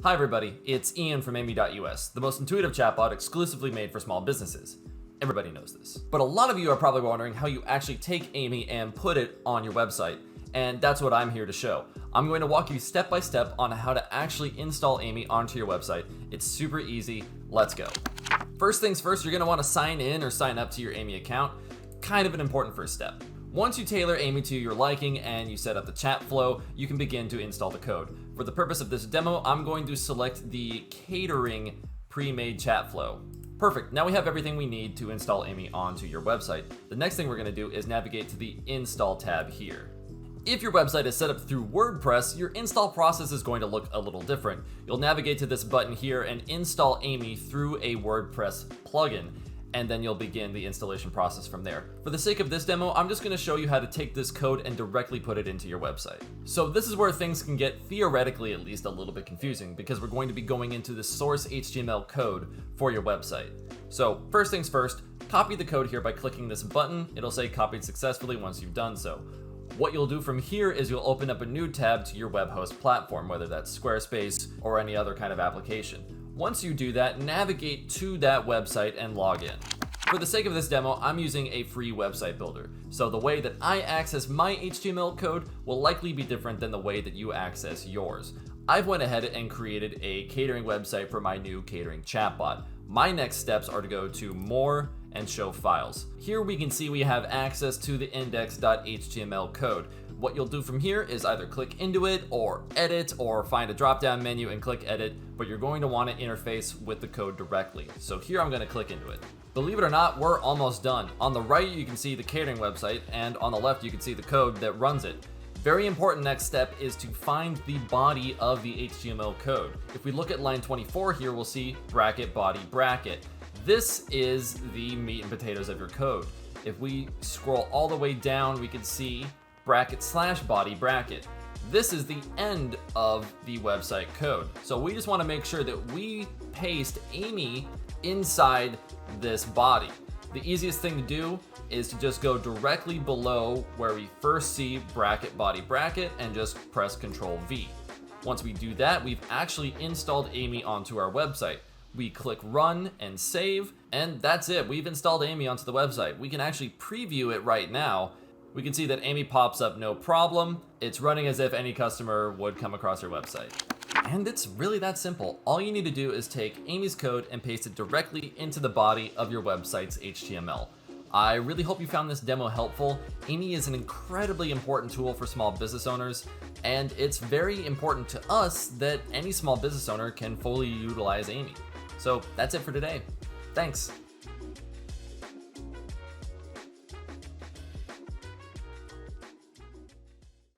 Hi everybody, it's Ian from Amy.us, the most intuitive chatbot exclusively made for small businesses. Everybody knows this. But a lot of you are probably wondering how you actually take Amy and put it on your website, and that's what I'm here to show. I'm going to walk you step by step on how to actually install Amy onto your website. It's super easy, let's go. First things first, you're going to want to sign in or sign up to your Amy account. Kind of an important first step. Once you tailor Amy to your liking and you set up the chat flow, you can begin to install the code. For the purpose of this demo, I'm going to select the catering pre-made chat flow. Perfect, now we have everything we need to install Amy onto your website. The next thing we're gonna do is navigate to the install tab here. If your website is set up through WordPress, your install process is going to look a little different. You'll navigate to this button here and install Amy through a WordPress plugin, and then you'll begin the installation process from there. For the sake of this demo, I'm just gonna show you how to take this code and directly put it into your website. So this is where things can get, theoretically at least, a little bit confusing because we're going to be going into the source HTML code for your website. So first things first, copy the code here by clicking this button. It'll say copied successfully once you've done so. What you'll do from here is you'll open up a new tab to your web host platform, whether that's Squarespace or any other kind of application. Once you do that, navigate to that website and log in. For the sake of this demo, I'm using a free website builder. So the way that I access my HTML code will likely be different than the way that you access yours. I've went ahead and created a catering website for my new catering chatbot. My next steps are to go to More and Show Files. Here we can see we have access to the index.html code. What you'll do from here is either click into it or edit or find a drop-down menu and click edit, but you're going to want to interface with the code directly. So here I'm going to click into it. Believe it or not, we're almost done. On the right, you can see the catering website, and on the left, you can see the code that runs it. Very important next step is to find the body of the HTML code. If we look at line 24 here, we'll see bracket, body, bracket. This is the meat and potatoes of your code. If we scroll all the way down, we can see bracket slash body bracket. This is the end of the website code. So we just want to make sure that we paste Amy inside this body. The easiest thing to do is to just go directly below where we first see bracket body bracket and just press Ctrl V. Once we do that, we've actually installed Amy onto our website. We click run and save, and that's it. We've installed Amy onto the website. We can actually preview it right now. We can see that Amy pops up no problem. It's running as if any customer would come across your website. And it's really that simple. All you need to do is take Amy's code and paste it directly into the body of your website's HTML. I really hope you found this demo helpful. Amy is an incredibly important tool for small business owners, and it's very important to us that any small business owner can fully utilize Amy. So that's it for today. Thanks.